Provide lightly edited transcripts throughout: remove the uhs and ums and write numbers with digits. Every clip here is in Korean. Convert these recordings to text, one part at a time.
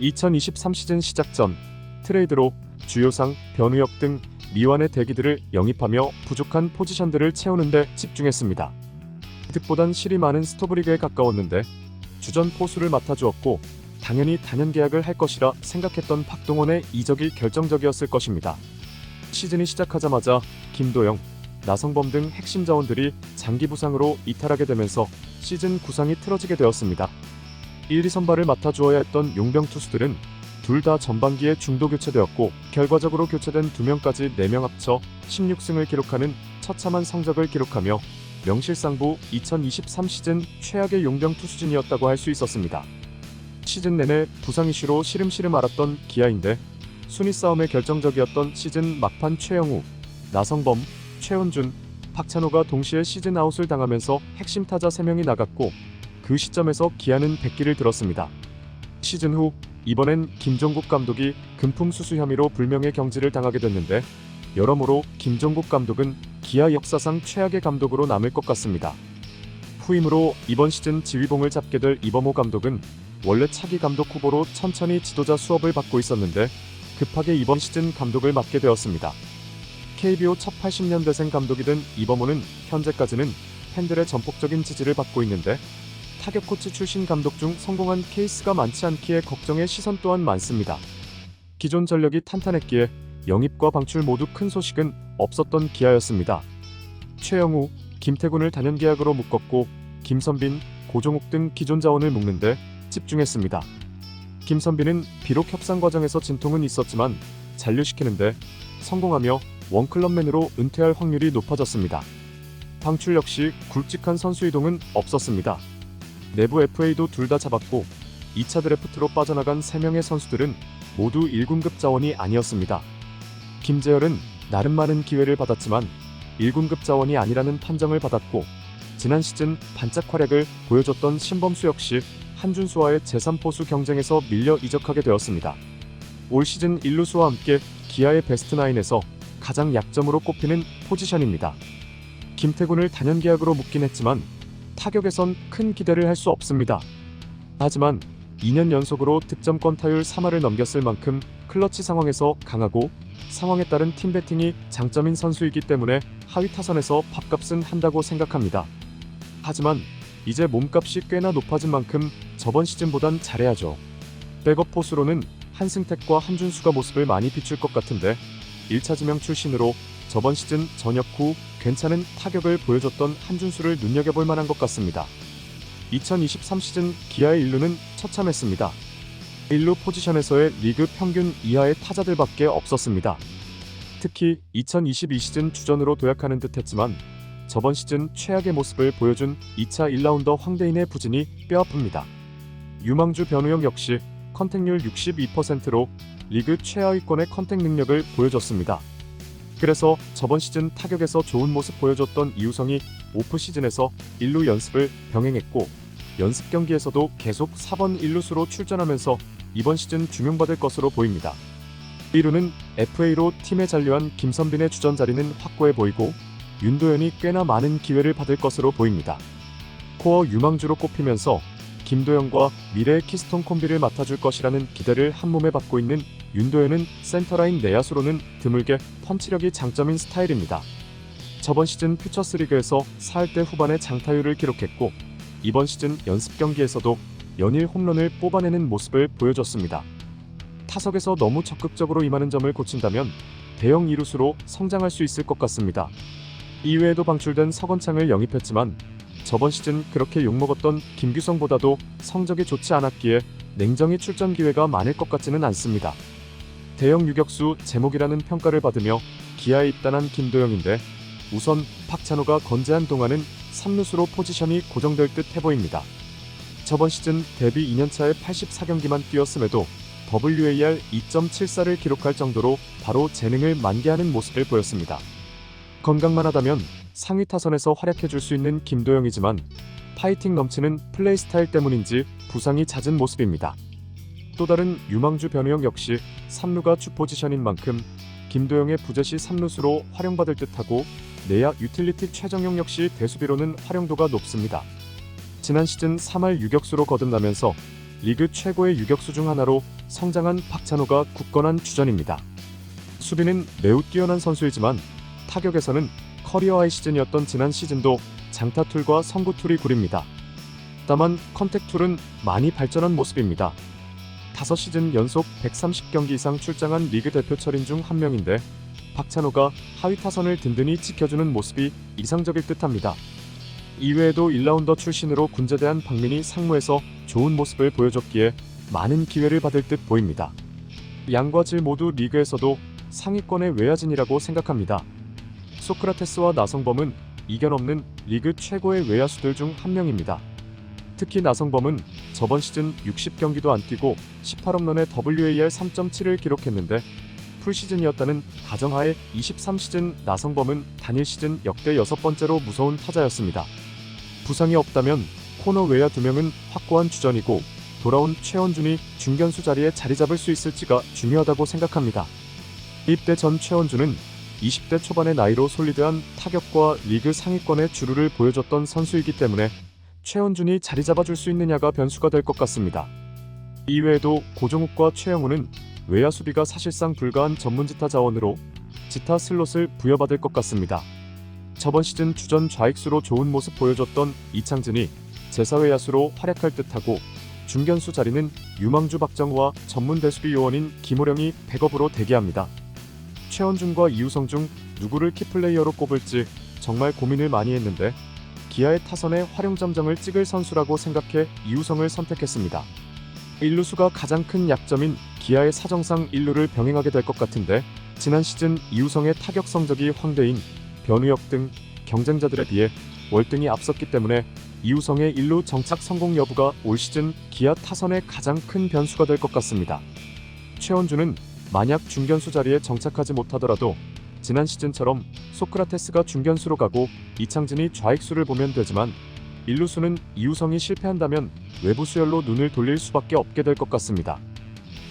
2023 시즌 시작 전 트레이드로 주요상, 변우혁 등 미완의 대기들을 영입하며 부족한 포지션들을 채우는 데 집중했습니다. 득보단 실이 많은 스토브리그에 가까웠는데 주전 포수를 맡아주었고 당연히 단연 계약을 할 것이라 생각했던 박동원의 이적이 결정적이었을 것입니다. 시즌이 시작하자마자 김도영, 나성범 등 핵심 자원들이 장기 부상으로 이탈하게 되면서 시즌 구상이 틀어지게 되었습니다. 1, 2선발을 맡아주어야 했던 용병 투수들은 둘 다 전반기에 중도 교체되었고 결과적으로 교체된 2명까지 4명 합쳐 16승을 기록하는 처참한 성적을 기록하며 명실상부 2023 시즌 최악의 용병 투수진이었다고 할 수 있었습니다. 시즌 내내 부상 이슈로 시름시름 앓았던 기아인데 순위 싸움에 결정적이었던 시즌 막판 최영우, 나성범, 최원준, 박찬호가 동시에 시즌 아웃을 당하면서 핵심 타자 3명이 나갔고 그 시점에서 기아는 백기를 들었습니다. 시즌 후 이번엔 김종국 감독이 금품 수수 혐의로 불명예 경질을 당하게 됐는데 여러모로 김종국 감독은 기아 역사상 최악의 감독으로 남을 것 같습니다. 후임으로 이번 시즌 지휘봉을 잡게 될 이범호 감독은 원래 차기 감독 후보로 천천히 지도자 수업을 받고 있었는데 급하게 이번 시즌 감독을 맡게 되었습니다. KBO 첫 80년대생 감독이 된 이범호는 현재까지는 팬들의 전폭적인 지지를 받고 있는데 타격 코치 출신 감독 중 성공한 케이스가 많지 않기에 걱정의 시선 또한 많습니다. 기존 전력이 탄탄했기에 영입과 방출 모두 큰 소식은 없었던 기아였습니다. 최영우, 김태군을 단연 계약으로 묶었고 김선빈, 고종욱 등 기존 자원을 묶는데 집중했습니다. 김선빈은 비록 협상 과정에서 진통은 있었지만 잔류시키는데 성공하며 원클럽맨으로 은퇴할 확률이 높아졌습니다. 방출 역시 굵직한 선수 이동은 없었습니다. 내부 FA도 둘 다 잡았고 2차 드래프트로 빠져나간 3명의 선수들은 모두 1군급 자원이 아니었습니다. 김재열은 나름 많은 기회를 받았지만 1군급 자원이 아니라는 판정을 받았고 지난 시즌 반짝 활약을 보여줬던 신범수 역시 한준수와의 제3포수 경쟁에서 밀려 이적하게 되었습니다. 올 시즌 1루수와 함께 기아의 베스트 나인에서 가장 약점으로 꼽히는 포지션입니다. 김태군을 단연 계약으로 묶긴 했지만 타격에선 큰 기대를 할 수 없습니다. 하지만 2년 연속으로 득점권 타율 3할을 넘겼을 만큼 클러치 상황에서 강하고 상황에 따른 팀 배팅이 장점인 선수이기 때문에 하위 타선에서 밥값은 한다고 생각합니다. 하지만 이제 몸값이 꽤나 높아진 만큼 저번 시즌보단 잘해야죠. 백업 포수로는 한승택과 한준수가 모습을 많이 비출 것 같은데 1차 지명 출신으로 저번 시즌 전역 후 괜찮은 타격을 보여줬던 한준수를 눈여겨볼 만한 것 같습니다. 2023 시즌 기아의 1루는 처참했습니다. 1루 포지션에서의 리그 평균 이하의 타자들밖에 없었습니다. 특히 2022 시즌 주전으로 도약하는 듯 했지만 저번 시즌 최악의 모습을 보여준 2차 1라운더 황대인의 부진이 뼈아픕니다. 유망주 변우영 역시 컨택률 62%로 리그 최하위권의 컨택 능력을 보여줬습니다. 그래서 저번 시즌 타격에서 좋은 모습 보여줬던 이우성이 오프 시즌에서 1루 연습을 병행했고 연습 경기에서도 계속 4번 1루수로 출전하면서 이번 시즌 주명받을 것으로 보입니다. 1루는 FA로 팀에 잔류한 김선빈의 주전 자리는 확고해 보이고 윤도현이 꽤나 많은 기회를 받을 것으로 보입니다. 코어 유망주로 꼽히면서 김도영과 미래의 키스톤 콤비를 맡아줄 것이라는 기대를 한몸에 받고 있는 윤도현은 센터라인 내야수로는 드물게 펀치력이 장점인 스타일입니다. 저번 시즌 퓨처스리그에서 4할대 후반의 장타율을 기록했고 이번 시즌 연습 경기에서도 연일 홈런을 뽑아내는 모습을 보여줬습니다. 타석에서 너무 적극적으로 임하는 점을 고친다면 대형 이루수로 성장할 수 있을 것 같습니다. 이외에도 방출된 서건창을 영입했지만 저번 시즌 그렇게 욕먹었던 김규성보다도 성적이 좋지 않았기에 냉정히 출전 기회가 많을 것 같지는 않습니다. 대형 유격수 제목이라는 평가를 받으며 기아에 입단한 김도영인데 우선 박찬호가 건재한 동안은 3루수로 포지션이 고정될 듯 해보입니다. 저번 시즌 데뷔 2년차에 84경기만 뛰었음에도 WAR 2.74를 기록할 정도로 바로 재능을 만개하는 모습을 보였습니다. 건강만 하다면 상위 타선에서 활약해줄 수 있는 김도영이지만 파이팅 넘치는 플레이 스타일 때문인지 부상이 잦은 모습입니다. 또 다른 유망주 변우영 역시 3루가 주 포지션인 만큼 김도영의 부재시 3루수로 활용받을 듯하고 내야 유틸리티 최정용 역시 대수비로는 활용도가 높습니다. 지난 시즌 3할 유격수로 거듭나면서 리그 최고의 유격수 중 하나로 성장한 박찬호가 굳건한 주전입니다. 수비는 매우 뛰어난 선수이지만 타격에서는 커리어 하이 시즌이었던 지난 시즌도 장타툴과 성구툴이 구립니다. 다만 컨택툴은 많이 발전한 모습입니다. 5시즌 연속 130경기 이상 출장한 리그 대표 철인 중 한 명인데 박찬호가 하위 타선을 든든히 지켜주는 모습이 이상적일 듯합니다. 이외에도 1라운더 출신으로 군제대한 박민이 상무에서 좋은 모습을 보여줬기에 많은 기회를 받을 듯 보입니다. 양과 질 모두 리그에서도 상위권의 외야진이라고 생각합니다. 소크라테스와 나성범은 이견 없는 리그 최고의 외야수들 중 한 명입니다. 특히 나성범은 저번 시즌 60경기도 안 뛰고 18홈런에 WAR 3.7을 기록했는데 풀시즌이었다는 가정하에 23시즌 나성범은 단일 시즌 역대 6번째로 무서운 타자였습니다. 부상이 없다면 코너 외야 2명은 확고한 주전이고 돌아온 최원준이 중견수 자리에 자리 잡을 수 있을지가 중요하다고 생각합니다. 입대 전 최원준은 20대 초반의 나이로 솔리드한 타격과 리그 상위권의 주루를 보여줬던 선수이기 때문에 최원준이 자리 잡아줄 수 있느냐가 변수가 될 것 같습니다. 이외에도 고종욱과 최영우는 외야 수비가 사실상 불가한 전문지타 자원으로 지타 슬롯을 부여받을 것 같습니다. 저번 시즌 주전 좌익수로 좋은 모습 보여줬던 이창진이 제사외야수로 활약할 듯하고 중견수 자리는 유망주 박정우와 전문 대수비 요원인 김호령이 백업으로 대기합니다. 최원준과 이우성 중 누구를 키플레이어로 꼽을지 정말 고민을 많이 했는데 기아의 타선에 활용점정을 찍을 선수라고 생각해 이우성을 선택했습니다. 1루수가 가장 큰 약점인 기아의 사정상 1루를 병행하게 될 것 같은데 지난 시즌 이우성의 타격 성적이 황대인 변우혁 등 경쟁자들에 비해 월등히 앞섰기 때문에 이우성의 1루 정착 성공 여부가 올 시즌 기아 타선의 가장 큰 변수가 될 것 같습니다. 최원준은 만약 중견수 자리에 정착하지 못하더라도 지난 시즌처럼 소크라테스가 중견수로 가고 이창진이 좌익수를 보면 되지만 1루수는 이우성이 실패한다면 외부 수열로 눈을 돌릴 수밖에 없게 될 것 같습니다.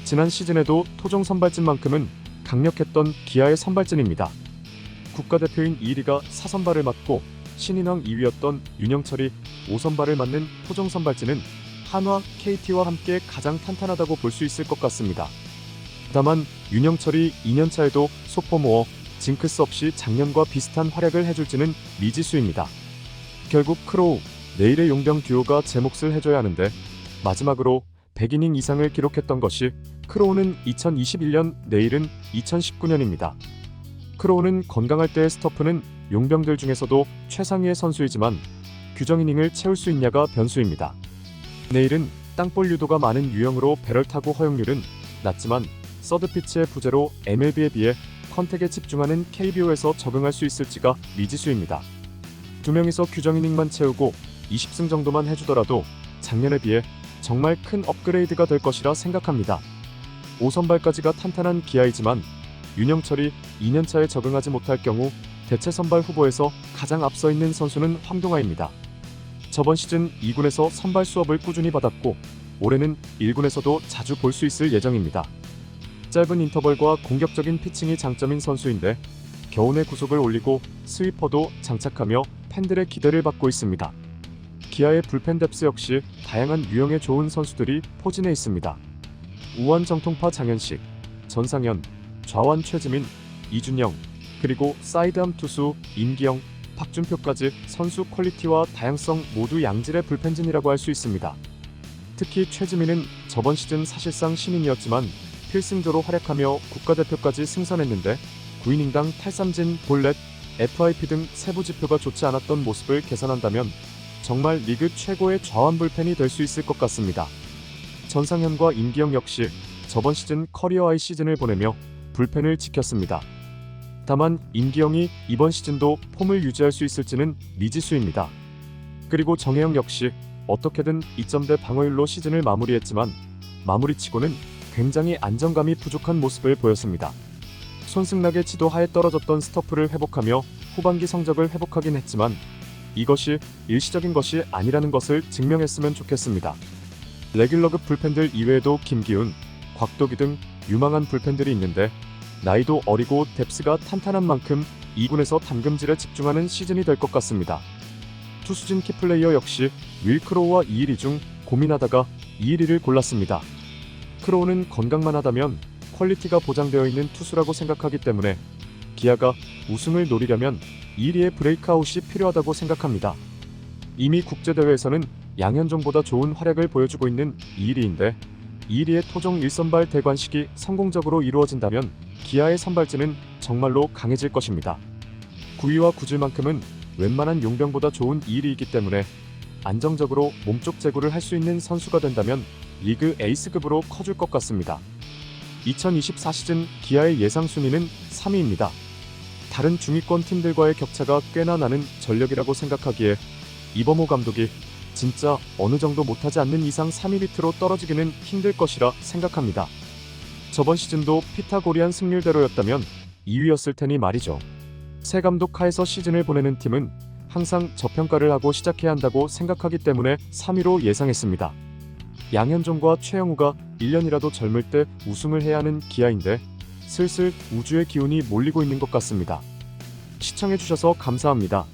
지난 시즌에도 토종 선발진만큼은 강력했던 기아의 선발진입니다. 국가대표인 이일이가 4선발을 맡고 신인왕 2위였던 윤영철이 5선발을 맡는 토종 선발진은 한화, KT와 함께 가장 탄탄하다고 볼 수 있을 것 같습니다. 다만 윤영철이 2년차에도 소포모어, 징크스 없이 작년과 비슷한 활약을 해줄지는 미지수입니다. 결국 크로우, 내일의 용병 듀오가 제 몫을 해줘야 하는데 마지막으로 100이닝 이상을 기록했던 것이 크로우는 2021년, 내일은 2019년입니다. 크로우는 건강할 때의 스토프는 용병들 중에서도 최상위의 선수이지만 규정 이닝을 채울 수 있냐가 변수입니다. 내일은 땅볼 유도가 많은 유형으로 배럴 타구 허용률은 낮지만 서드피치의 부재로 MLB에 비해 컨택에 집중하는 KBO에서 적응할 수 있을지가 미지수입니다. 2명이서 규정 이닝만 채우고 20승 정도만 해주더라도 작년에 비해 정말 큰 업그레이드가 될 것이라 생각합니다. 5선발까지가 탄탄한 기아이지만 윤영철이 2년차에 적응하지 못할 경우 대체 선발 후보에서 가장 앞서 있는 선수는 황동아입니다. 저번 시즌 2군에서 선발 수업을 꾸준히 받았고 올해는 1군에서도 자주 볼 수 있을 예정입니다. 짧은 인터벌과 공격적인 피칭이 장점인 선수인데 겨우내 구속을 올리고 스위퍼도 장착하며 팬들의 기대를 받고 있습니다. 기아의 불펜 뎁스 역시 다양한 유형의 좋은 선수들이 포진해 있습니다. 우완 정통파 장현식, 전상현, 좌완 최지민, 이준영, 그리고 사이드암 투수 임기영, 박준표까지 선수 퀄리티와 다양성 모두 양질의 불펜진이라고 할 수 있습니다. 특히 최지민은 저번 시즌 사실상 신인이었지만 필승조로 활약하며 국가대표까지 승선했는데 9이닝당 탈삼진, 볼넷, FIP 등 세부 지표가 좋지 않았던 모습을 개선한다면 정말 리그 최고의 좌완 불펜이 될 수 있을 것 같습니다. 전상현과 임기영 역시 저번 시즌 커리어 하이 시즌을 보내며 불펜을 지켰습니다. 다만 임기영이 이번 시즌도 폼을 유지할 수 있을지는 미지수입니다. 그리고 정혜영 역시 어떻게든 2점대 방어율로 시즌을 마무리했지만 마무리치고는 굉장히 안정감이 부족한 모습을 보였습니다. 손승락의 지도하에 떨어졌던 스토프를 회복하며 후반기 성적을 회복하긴 했지만 이것이 일시적인 것이 아니라는 것을 증명했으면 좋겠습니다. 레귤러급 불펜들 이외에도 김기훈, 곽도기 등 유망한 불펜들이 있는데 나이도 어리고 뎁스가 탄탄한 만큼 2군에서 담금질에 집중하는 시즌이 될 것 같습니다. 투수진 키플레이어 역시 윌크로우와 이일이 중 고민하다가 이일이를 골랐습니다. 크로우는 건강만 하다면 퀄리티가 보장되어 있는 투수라고 생각하기 때문에 기아가 우승을 노리려면 이리의 브레이크아웃이 필요하다고 생각합니다. 이미 국제대회에서는 양현종보다 좋은 활약을 보여주고 있는 이리인데 이리의 토종 1선발 대관식이 성공적으로 이루어진다면 기아의 선발진은 정말로 강해질 것입니다. 구위와 구질만큼은 웬만한 용병보다 좋은 이리이기 때문에 안정적으로 몸쪽 제구를 할 수 있는 선수가 된다면 리그 에이스급으로 커질 것 같습니다. 2024 시즌 기아의 예상 순위는 3위입니다. 다른 중위권 팀들과의 격차가 꽤나 나는 전력이라고 생각하기에 이범호 감독이 진짜 어느 정도 못하지 않는 이상 3위 밑으로 떨어지기는 힘들 것이라 생각합니다. 저번 시즌도 피타고리안 승률대로였다면 2위였을 테니 말이죠. 새 감독 하에서 시즌을 보내는 팀은 항상 저평가를 하고 시작해야 한다고 생각하기 때문에 3위로 예상했습니다. 양현종과 최영우가 1년이라도 젊을 때 우승을 해야 하는 기아인데 슬슬 우주의 기운이 몰리고 있는 것 같습니다. 시청해주셔서 감사합니다.